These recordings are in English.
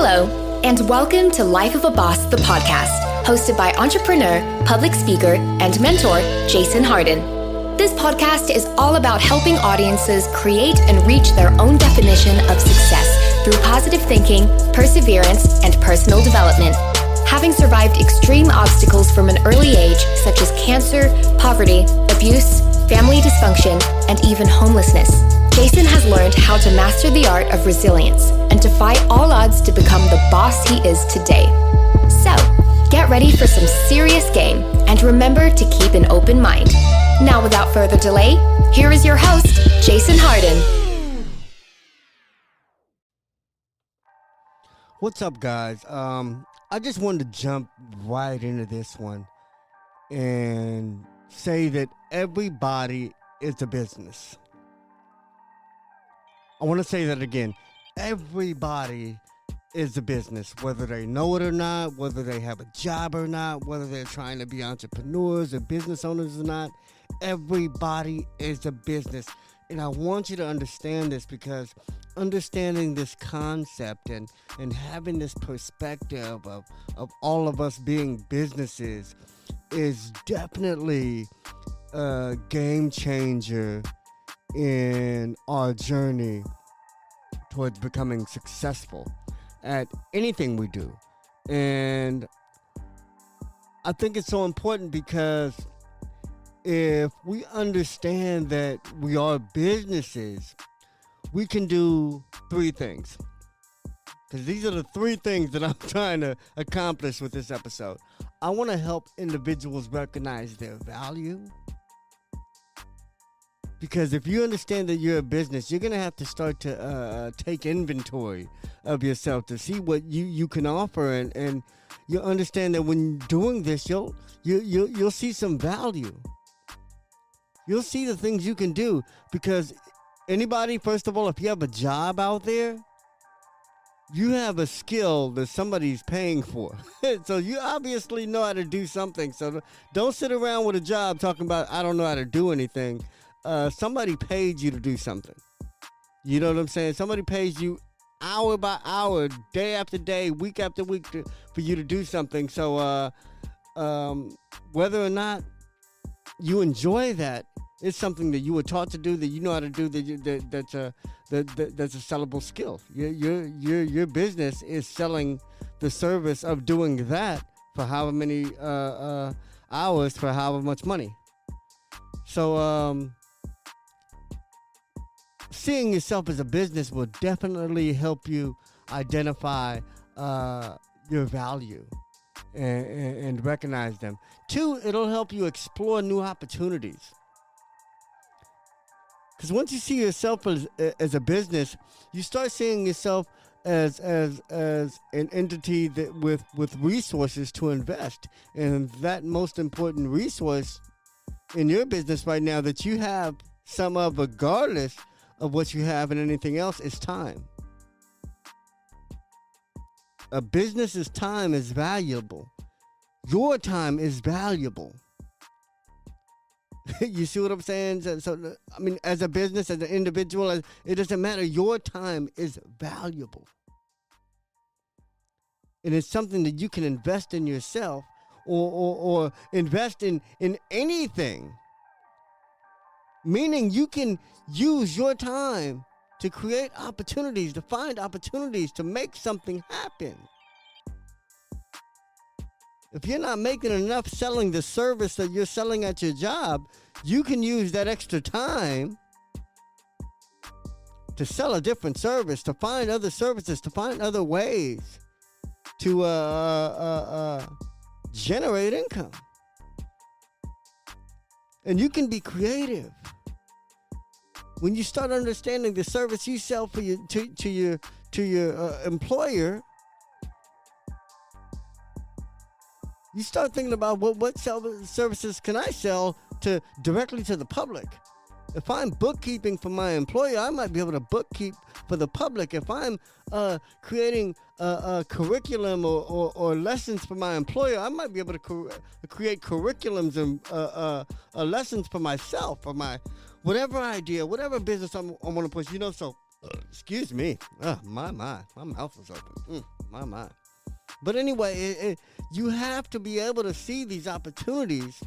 Hello, and welcome to Life of a Boss, the podcast, hosted by entrepreneur, public speaker, and mentor, Jason Hardin. This podcast is all about helping audiences create and reach their own definition of success through positive thinking, perseverance, and personal development. Having survived extreme obstacles from an early age, such as cancer, poverty, abuse, family dysfunction, and even homelessness, Jason has learned how to master the art of resilience and defy all odds to become the boss he is today. So, get ready for some serious game and remember to keep an open mind. Now, without further delay, here is your host, Jason Hardin. What's up, guys? I just wanted to jump right into this one and say that everybody is a business. I want to say that again. Everybody is a business, whether they know it or not, whether they have a job or not, whether they're trying to be entrepreneurs or business owners or not. Everybody is a business. And I want you to understand this, because understanding this concept and having this perspective of all of us being businesses is definitely a game changer in our journey towards becoming successful at anything we do. And I think it's so important because if we understand that we are businesses, we can do three things. Because these are the three things that I'm trying to accomplish with this episode. I want to help individuals recognize their value. Because if you understand that you're a business, you're going to have to start to take inventory of yourself to see what you can offer. And you'll understand that when doing this, you'll see some value. You'll see the things you can do. Because anybody, first of all, if you have a job out there, you have a skill that somebody's paying for. So you obviously know how to do something. So don't sit around with a job talking about, I don't know how to do anything. Somebody paid you to do something. You know what I'm saying? Somebody pays you hour by hour, day after day, week after week for you to do something. So whether or not you enjoy that, it's something that you were taught to do, that you know how to do, that's a sellable skill. Your business is selling the service of doing that for however many hours for however much money. So seeing yourself as a business will definitely help you identify your value and recognize them. Two, it'll help you explore new opportunities. Because once you see yourself as a business, you start seeing yourself as an entity that with resources to invest. And that most important resource in your business right now that you have some of, regardless of what you have and anything else, is time. A business's time is valuable. Your time is valuable. You see what I'm saying? So, I mean, as a business, as an individual, it doesn't matter. Your time is valuable. And it's something that you can invest in yourself or invest in anything. Meaning you can use your time to create opportunities, to find opportunities, to make something happen. If you're not making enough selling the service that you're selling at your job, you can use that extra time to sell a different service, to find other services, to find other ways to generate income. And you can be creative. When you start understanding the service you sell for your employer, you start thinking about what services can I sell directly to the public. If I'm bookkeeping for my employer, I might be able to bookkeep for the public. If I'm creating a curriculum or lessons for my employer, I might be able to create curriculums and lessons for myself, for my whatever idea, whatever business I want to push. So excuse me, my mouth is open. My. But anyway, you have to be able to see these opportunities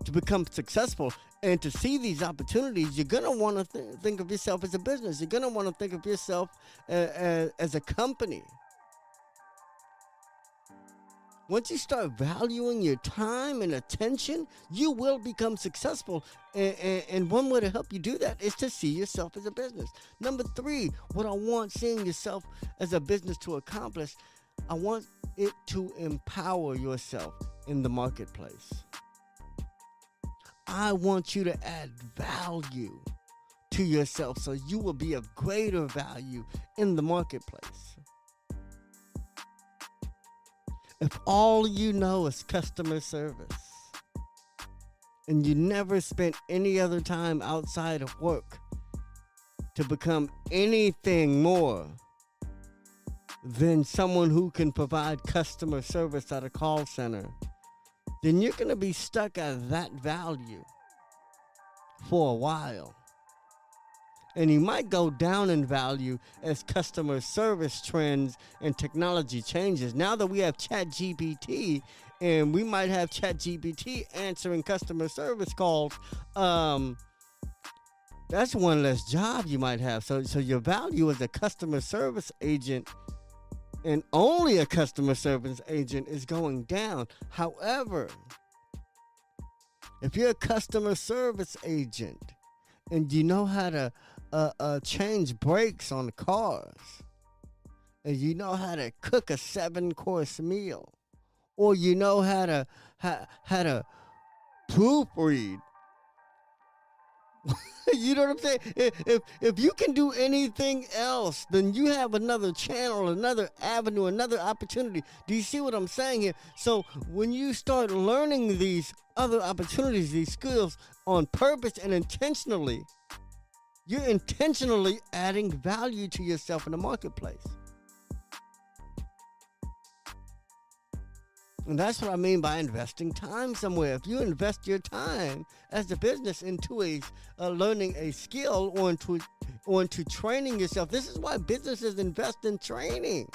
to become successful. And to see these opportunities, you're going to want to think of yourself as a business. You're going to want to think of yourself as a company. Once you start valuing your time and attention, you will become successful. And one way to help you do that is to see yourself as a business. Number 3, what I want seeing yourself as a business to accomplish, I want it to empower yourself in the marketplace. I want you to add value to yourself so you will be of greater value in the marketplace. If all you know is customer service and you never spent any other time outside of work to become anything more than someone who can provide customer service at a call center, then you're going to be stuck at that value for a while. And you might go down in value as customer service trends and technology changes. Now that we have ChatGPT, and we might have ChatGPT answering customer service calls, that's one less job you might have. So your value as a customer service agent, and only a customer service agent, is going down. However, if you're a customer service agent and you know how to change brakes on cars, and you know how to cook a 7-course meal, or you know how to proofread, you know what I'm saying? If you can do anything else, then you have another channel, another avenue, another opportunity. Do you see what I'm saying here? So when you start learning these other opportunities, these skills on purpose and intentionally, you're intentionally adding value to yourself in the marketplace. And that's what I mean by investing time somewhere. If you invest your time as a business into learning a skill or into training yourself, this is why businesses invest in training.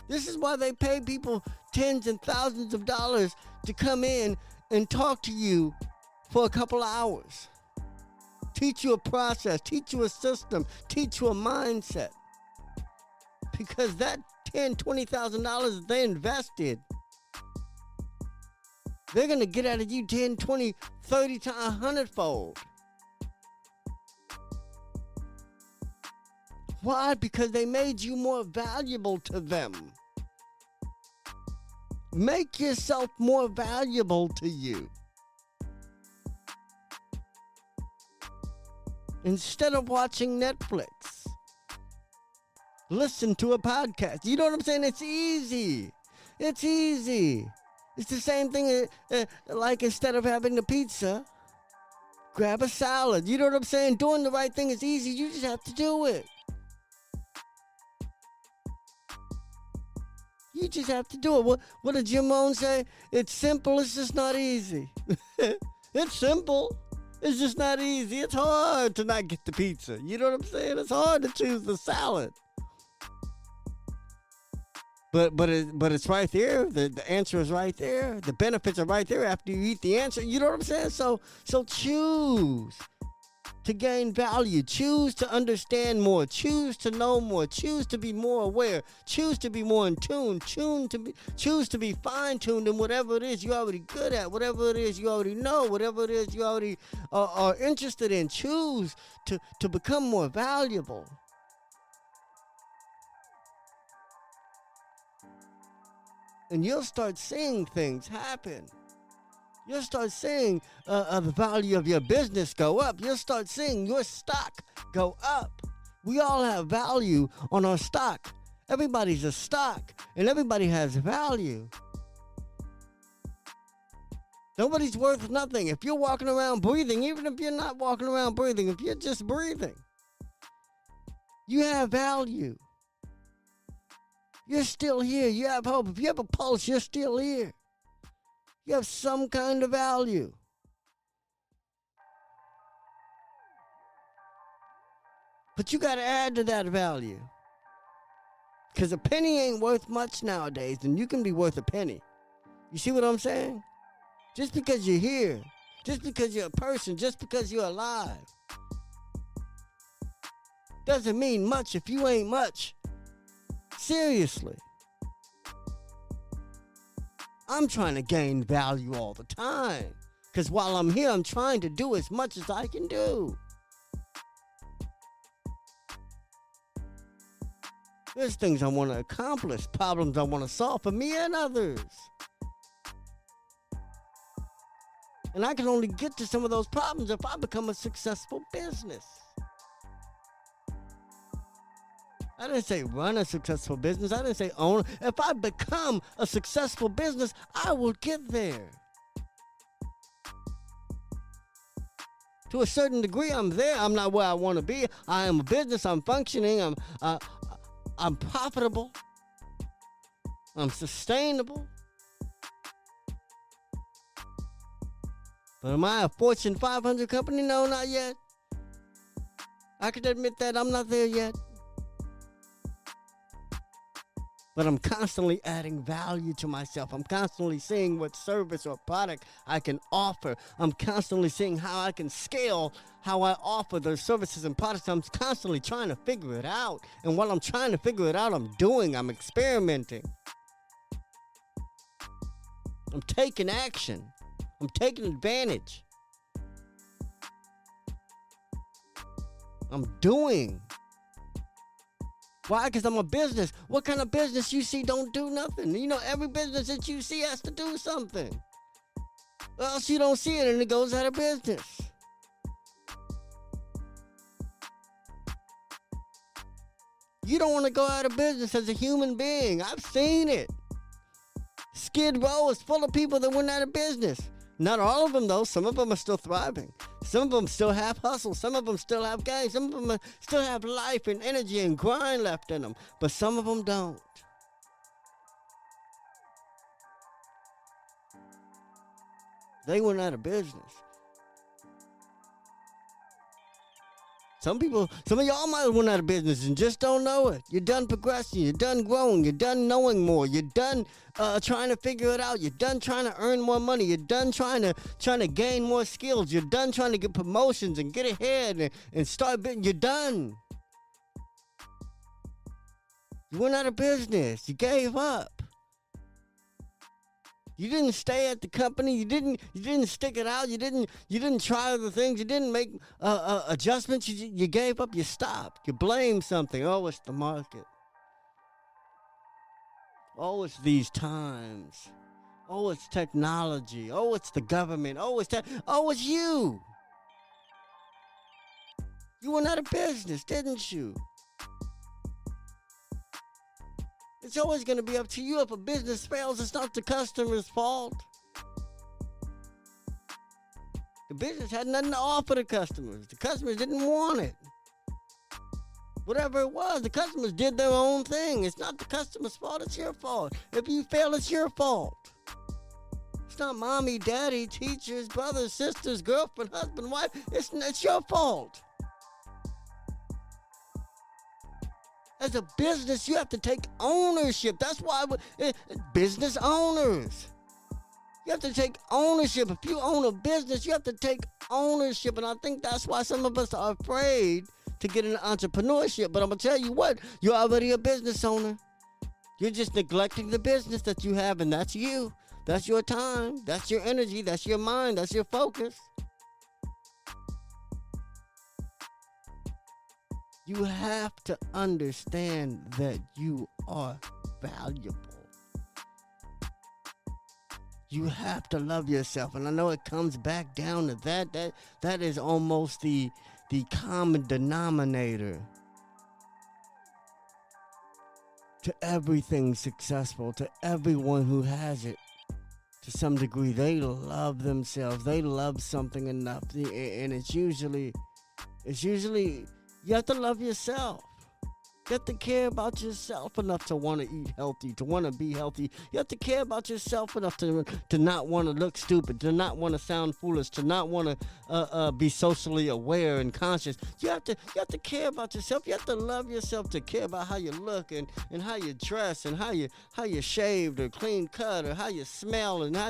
This is why they pay people tens and thousands of dollars to come in and talk to you for a couple hours. Teach you a process, teach you a system, teach you a mindset. Because that $10,000, $20,000 that they invested, they're going to get out of you 10, 20, 30 times, 100-fold. Why? Because they made you more valuable to them. Make yourself more valuable to you. Instead of watching Netflix, listen to a podcast. You know what I'm saying? It's easy. It's easy. It's the same thing like instead of having the pizza, grab a salad. You know what I'm saying? Doing the right thing is easy. You just have to do it. You just have to do it. What did Jim Rohn say? It's simple. It's just not easy. It's simple. It's just not easy. It's hard to not get the pizza. You know what I'm saying? It's hard to choose the salad. But it's right there. The answer is right there. The benefits are right there after you eat the answer. You know what I'm saying? So choose to gain value. Choose to understand more. Choose to know more. Choose to be more aware. Choose to be more in tune. Choose to be fine-tuned in whatever it is you're already good at. Whatever it is you already know. Whatever it is you already are interested in. Choose to become more valuable. And you'll start seeing things happen. You'll start seeing the value of your business go up. You'll start seeing your stock go up. We all have value on our stock. Everybody's a stock, and everybody has value. Nobody's worth nothing. If you're walking around breathing, even if you're not walking around breathing, if you're just breathing, you have value. You're still here. You have hope. If you have a pulse, you're still here. You have some kind of value. But you got to add to that value. Because a penny ain't worth much nowadays, and you can be worth a penny. You see what I'm saying? Just because you're here, just because you're a person, just because you're alive, doesn't mean much if you ain't much. Seriously. I'm trying to gain value all the time. Because while I'm here, I'm trying to do as much as I can do. There's things I want to accomplish, problems I want to solve for me and others. And I can only get to some of those problems if I become a successful business. I didn't say run a successful business. I didn't say own. If I become a successful business, I will get there. To a certain degree, I'm there. I'm not where I want to be. I am a business. I'm functioning. I'm profitable. I'm sustainable. But am I a Fortune 500 company? No, not yet. I can admit that I'm not there yet. But I'm constantly adding value to myself. I'm constantly seeing what service or product I can offer. I'm constantly seeing how I can scale how I offer those services and products. I'm constantly trying to figure it out. And while I'm trying to figure it out, I'm experimenting. I'm taking action. I'm taking advantage. I'm doing. Why? Because I'm a business. What kind of business you see don't do nothing? You know, every business that you see has to do something. Or else you don't see it and it goes out of business. You don't want to go out of business as a human being. I've seen it. Skid Row is full of people that went out of business. Not all of them, though. Some of them are still thriving. Some of them still have hustle. Some of them still have gains. Some of them still have life and energy and grind left in them. But some of them don't. They went out of business. Some of y'all might have went out of business and just don't know it. You're done progressing. You're done growing. You're done knowing more. You're done trying to figure it out. You're done trying to earn more money. You're done trying to gain more skills. You're done trying to get promotions and get ahead and start. You're done. You went out of business. You gave up. You didn't stay at the company. You didn't stick it out. You didn't try other things. You didn't make adjustments. You gave up. You stopped. You blamed something. Oh, it's the market. Oh, it's these times. Oh, it's technology. Oh, it's the government. Oh, it's you. You went out of business, didn't you? It's always going to be up to you. If a business fails, it's not the customer's fault. The business had nothing to offer the customers. The customers didn't want it. Whatever it was, the customers did their own thing. It's not the customer's fault. It's your fault. If you fail, it's your fault. It's not mommy, daddy, teachers, brothers, sisters, girlfriend, husband, wife. It's your fault. As a business, you have to take ownership. That's why business owners. You have to take ownership. If you own a business, you have to take ownership. And I think that's why some of us are afraid to get into entrepreneurship. But I'm going to tell you what, you're already a business owner. You're just neglecting the business that you have, and that's you. That's your time. That's your energy. That's your mind. That's your focus. You have to understand that you are valuable. You have to love yourself. And I know it comes back down to that. That is almost the common denominator to everything successful, to everyone who has it. To some degree, they love themselves. They love something enough. And it's usually you have to love yourself. You have to care about yourself enough to want to eat healthy, to want to be healthy. You have to care about yourself enough to not want to look stupid, to not want to sound foolish, to not want to be socially aware and conscious. You have to care about yourself. You have to love yourself to care about how you look and how you dress and how you shaved or clean cut or how you smell and how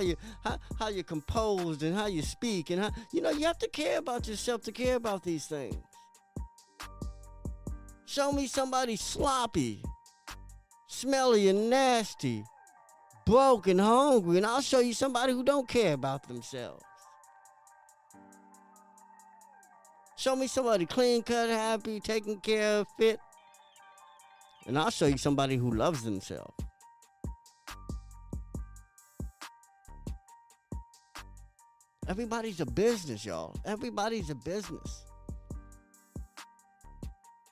you composed and how you speak and how you have to care about yourself to care about these things. Show me somebody sloppy, smelly and nasty, broke and hungry, and I'll show you somebody who don't care about themselves. Show me somebody clean cut, happy, taken care of, fit, and I'll show you somebody who loves themselves. Everybody's a business, y'all. Everybody's a business.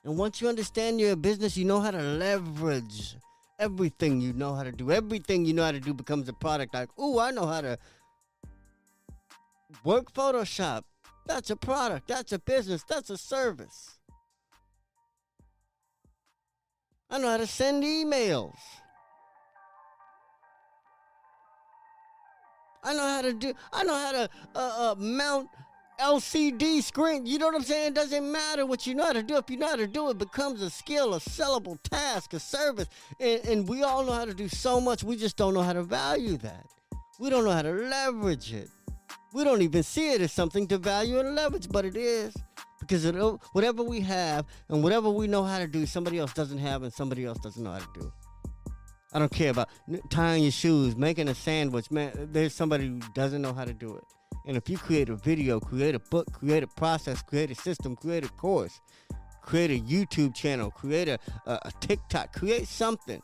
And once you understand you're a business, you know how to leverage everything you know how to do. Everything you know how to do becomes a product. Like, ooh, I know how to work Photoshop. That's a product. That's a business. That's a service. I know how to send emails. I know how to mount LCD screen. You know what I'm saying? It doesn't matter what you know how to do. If you know how to do it, becomes a skill, a sellable task, a service. And we all know how to do so much. We just don't know how to value that. We don't know how to leverage it. We don't even see it as something to value and leverage, but it is. Because whatever we have and whatever we know how to do, somebody else doesn't have and somebody else doesn't know how to do. I don't care about tying your shoes, making a sandwich. Man, there's somebody who doesn't know how to do it. And if you create a video, create a book, create a process, create a system, create a course, create a YouTube channel, create a TikTok, create something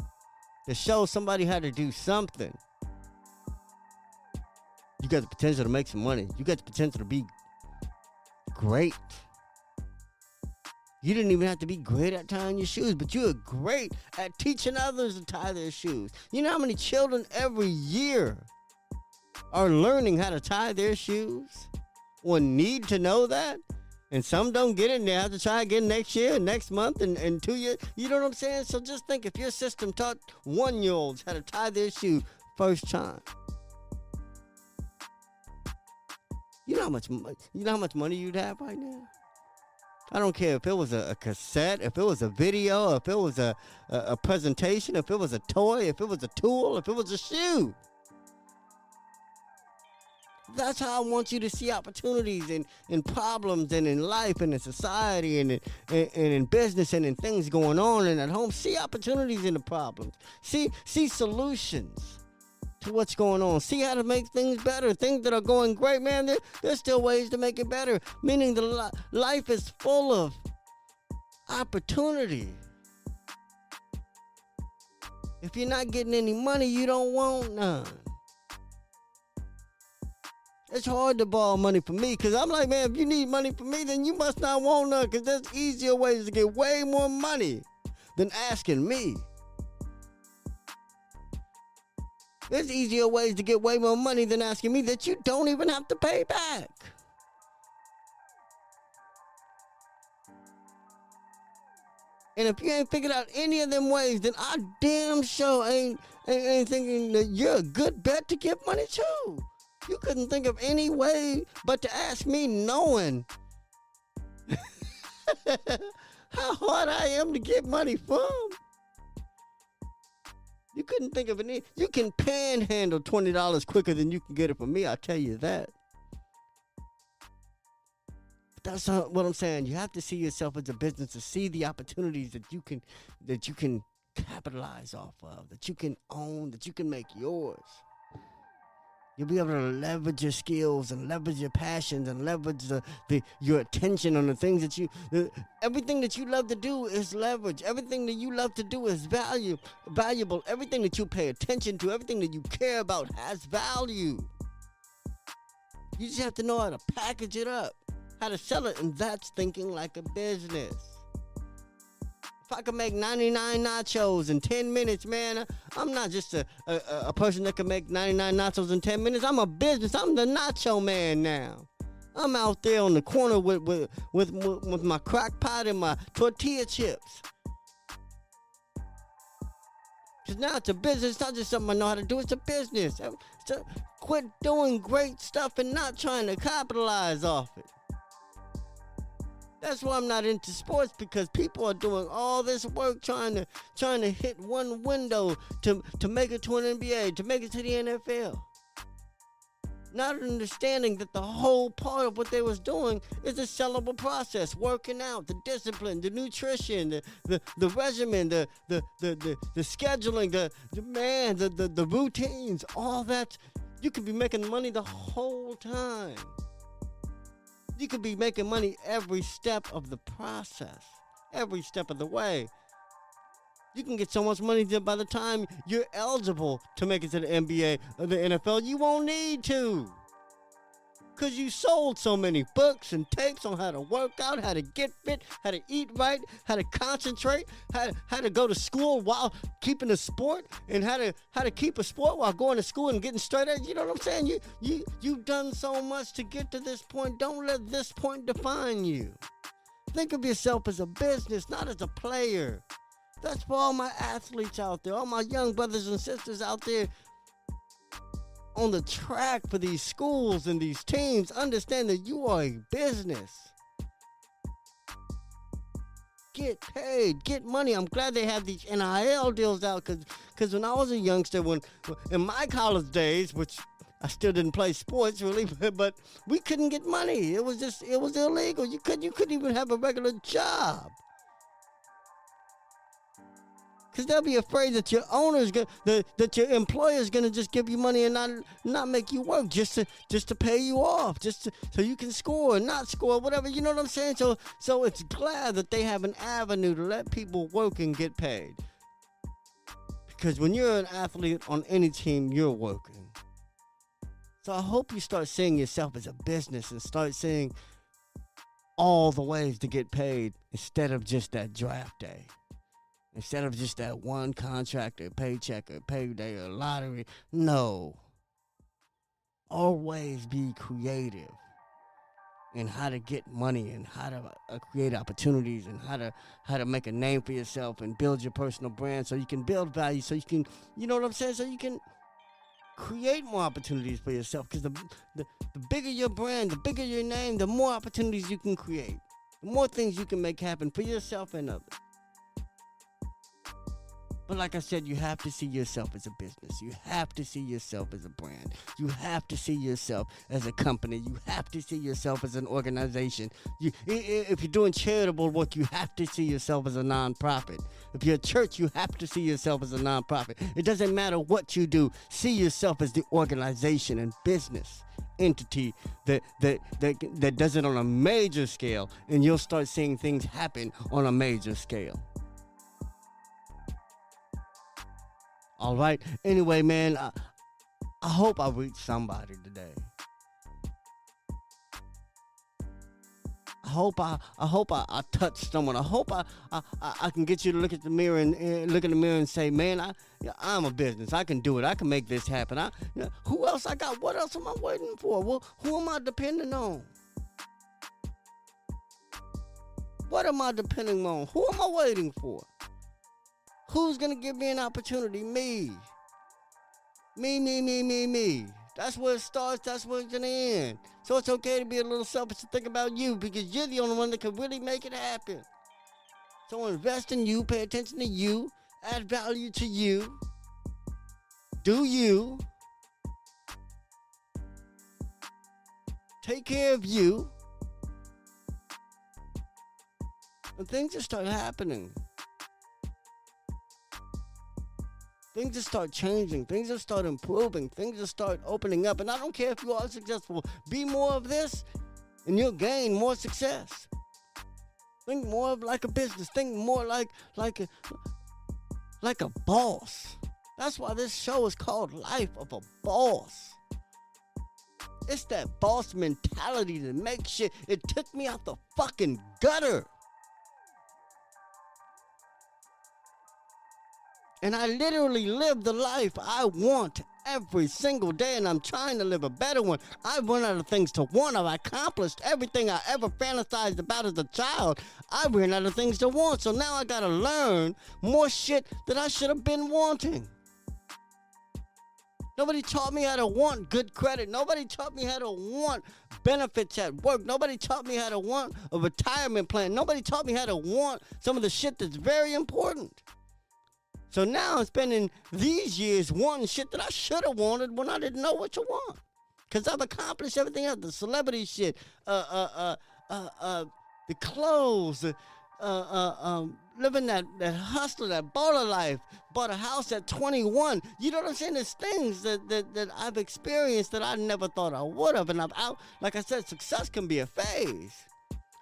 to show somebody how to do something, you got the potential to make some money. You got the potential to be great. You didn't even have to be great at tying your shoes, but you are great at teaching others to tie their shoes. You know how many children every year are learning how to tie their shoes or need to know that? And some don't get it and they have to try again next year, next month, and 2 years. You know what I'm saying? So just think, if your system taught 1-year-olds how to tie their shoe first time, you know how much money you'd have right now? I don't care if it was a cassette, if it was a video, if it was a presentation, if it was a toy, if it was a tool, if it was a shoe. That's how I want you to see opportunities in problems and in life and in society and in business and in things going on and at home. See opportunities in the problems. See solutions to what's going on. See how to make things better. Things that are going great, man, there's still ways to make it better. Meaning the life is full of opportunity. If you're not getting any money, you don't want none. It's hard to borrow money from me because I'm like, man, if you need money from me, then you must not want none, because there's easier ways to get way more money than asking me. There's easier ways to get way more money than asking me that you don't even have to pay back. And if you ain't figured out any of them ways, then I damn sure ain't thinking that you're a good bet to get money too. You couldn't think of any way but to ask me, knowing how hard I am to get money from. You couldn't think of any. You can panhandle $20 quicker than you can get it from me, I'll tell you that. But that's not what I'm saying. You have to see yourself as a business, to see the opportunities that you can capitalize off of, that you can own, that you can make yours. You'll be able to leverage your skills and leverage your passions and leverage your attention on the things that everything that you love to do is leverage. Everything that you love to do is valuable. Everything that you pay attention to, everything that you care about has value. You just have to know how to package it up, how to sell it, and that's thinking like a business. If I could make 99 nachos in 10 minutes, man, I'm not just a person that can make 99 nachos in 10 minutes. I'm a business. I'm the nacho man now. I'm out there on the corner with my crock pot and my tortilla chips. Because now it's a business. It's not just something I know how to do. It's a business. So quit doing great stuff and not trying to capitalize off it. That's why I'm not into sports, because people are doing all this work trying to hit one window to make it to an NBA, to make it to the NFL. Not understanding that the whole part of what they was doing is a sellable process, working out, the discipline, the nutrition, the regimen, the scheduling, the routines, all that. You could be making money the whole time. You could be making money every step of the process, every step of the way. You can get so much money that by the time you're eligible to make it to the NBA or the NFL, you won't need to. Because you sold so many books and tapes on how to work out, how to get fit, how to eat right, how to concentrate, how to go to school while keeping a sport, and how to keep a sport while going to school and getting straight A's. You know what I'm saying? You've done so much to get to this point. Don't let this point define you. Think of yourself as a business, not as a player. That's for all my athletes out there, all my young brothers and sisters out there on the track for these schools and these teams. Understand that you are a business. Get paid, get money. I'm glad they have these NIL deals out, because when I was a youngster, in my college days, which I still didn't play sports really, but we couldn't get money. It was illegal. You couldn't even have a regular job. Because they'll be afraid that your that your employer is gonna just give you money and not make you work, just to pay you off, so you can score or not score, whatever. You know what I'm saying? So it's glad that they have an avenue to let people work and get paid. Because when you're an athlete on any team, you're working. So I hope you start seeing yourself as a business and start seeing all the ways to get paid instead of just that draft day. Instead of just that one contract or paycheck or payday or lottery. No. Always be creative in how to get money and how to create opportunities and how to make a name for yourself and build your personal brand so you can build value, so you can, you know what I'm saying, so you can create more opportunities for yourself. Because the bigger your brand, the bigger your name, the more opportunities you can create, the more things you can make happen for yourself and others. But like I said, you have to see yourself as a business. You have to see yourself as a brand. You have to see yourself as a company. You have to see yourself as an organization. If you're doing charitable work, you have to see yourself as a nonprofit. If you're a church, you have to see yourself as a nonprofit. It doesn't matter what you do. See yourself as the organization and business entity that does it on a major scale, and you'll start seeing things happen on a major scale. All right. Anyway, man, I hope I reached somebody today. I hope I touched someone. I hope I can get you to look at the mirror and look in the mirror and say, man, I'm a business. I can do it. I can make this happen. Who else I got? What else am I waiting for? Well, who am I depending on? What am I depending on? Who am I waiting for? Who's going to give me an opportunity? Me. Me. That's where it starts. That's where it's going to end. So it's okay to be a little selfish to think about you, because you're the only one that can really make it happen. So invest in you. Pay attention to you. Add value to you. Do you. Take care of you. And things just start happening. Things just start changing. Things just start improving. Things just start opening up. And I don't care if you are successful. Be more of this, and you'll gain more success. Think more of like a business. Think more like a boss. That's why this show is called Life of a Boss. It's that boss mentality that makes shit. It took me out the fucking gutter. And I literally live the life I want every single day, and I'm trying to live a better one. I've run out of things to want. I've accomplished everything I ever fantasized about as a child. I ran out of things to want, so now I gotta learn more shit that I should have been wanting. Nobody taught me how to want good credit. Nobody taught me how to want benefits at work. Nobody taught me how to want a retirement plan. Nobody taught me how to want some of the shit that's very important. So now I'm spending these years wanting shit that I should have wanted when I didn't know what to want. Because I've accomplished everything else. The celebrity shit, the clothes, living that hustler, that baller life, bought a house at 21. You know what I'm saying? There's things that I've experienced that I never thought I would have. And like I said, success can be a phase.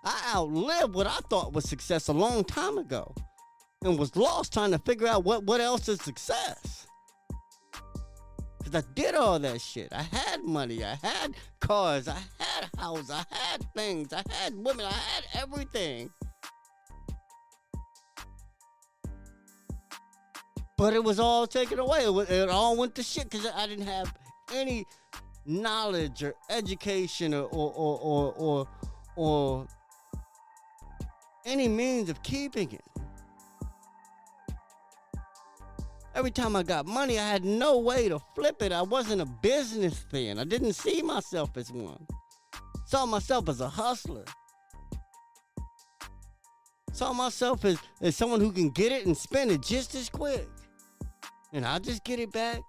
I outlived what I thought was success a long time ago and was lost trying to figure out what else is success. Because I did all that shit. I had money. I had cars. I had a house. I had things. I had women. I had everything. But it was all taken away. It all went to shit because I didn't have any knowledge or education or any means of keeping it. Every time I got money, I had no way to flip it. I wasn't a business then. I didn't see myself as one. Saw myself as a hustler. Saw myself as someone who can get it and spend it just as quick. And I'll just get it back.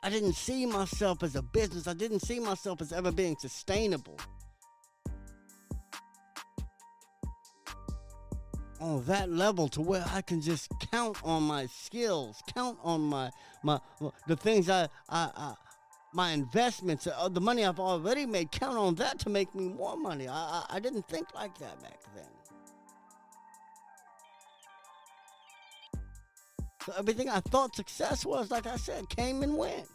I didn't see myself as a business. I didn't see myself as ever being sustainable. On that level to where I can just count on my skills, count on my the things my investments, the money I've already made, count on that to make me more money. I didn't think like that back then. So everything I thought success was, like I said, came and went.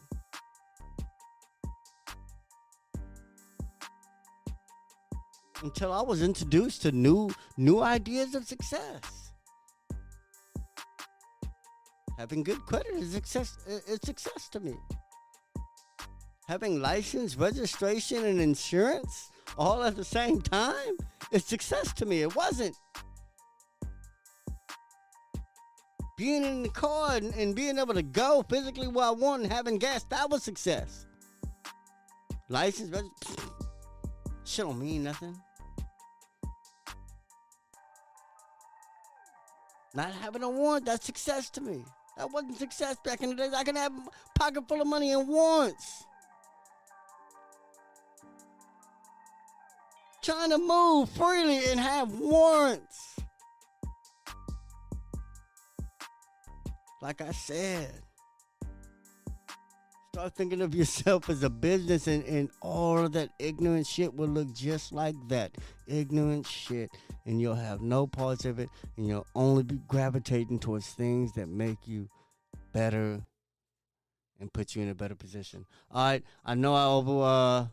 Until I was introduced to new ideas of success. Having good credit is success to me. Having license, registration, and insurance all at the same time is success to me. It wasn't. Being in the car and being able to go physically where I want and having gas, that was success. License, registration, shit don't mean nothing. Not having a want, that's success to me. That wasn't success back in the days. I can have a pocket full of money and wants. Trying to move freely and have wants. Like I said, start thinking of yourself as a business and all of that ignorant shit will look just like that. Ignorant shit. And you'll have no parts of it, and you'll only be gravitating towards things that make you better and put you in a better position. All right, I know I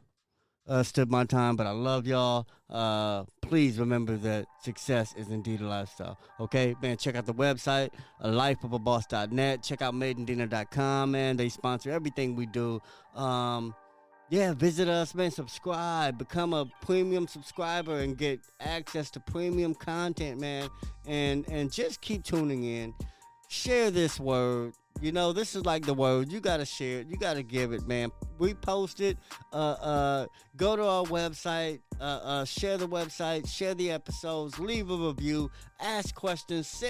overstood my time, but I love y'all. Please remember that success is indeed a lifestyle. Okay, man, check out the website, lifeofaboss.net. Check out madeandina.com, man. They sponsor everything we do. Yeah, visit us, man. Subscribe. Become a premium subscriber and get access to premium content, man. And just keep tuning in. Share this word. You know, this is like the word. You got to share it. You got to give it, man. Repost it. Go to our website. Share the website. Share the episodes. Leave a review. Ask questions.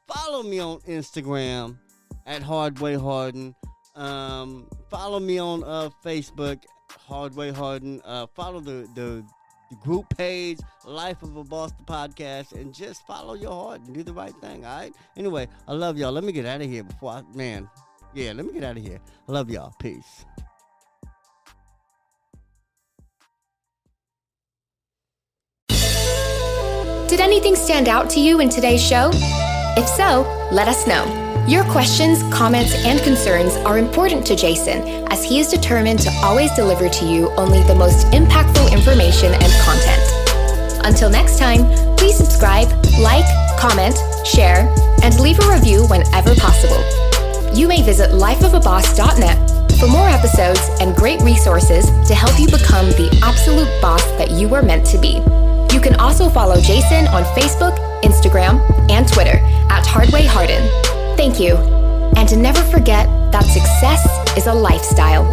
Follow me on Instagram at Hardway Hardin. Follow me on Facebook, Hardway Hardin. Follow the group page, Life of a Boss, the podcast, and just follow your heart and do the right thing, all right? Anyway, I love y'all. Let me get out of here let me get out of here. I love y'all. Peace. Did anything stand out to you in today's show? If so, let us know. Your questions, comments, and concerns are important to Jason, as he is determined to always deliver to you only the most impactful information and content. Until next time, please subscribe, like, comment, share, and leave a review whenever possible. You may visit lifeofaboss.net for more episodes and great resources to help you become the absolute boss that you were meant to be. You can also follow Jason on Facebook, Instagram, and Twitter at Hardway Hardin. Thank you. And to never forget that success is a lifestyle.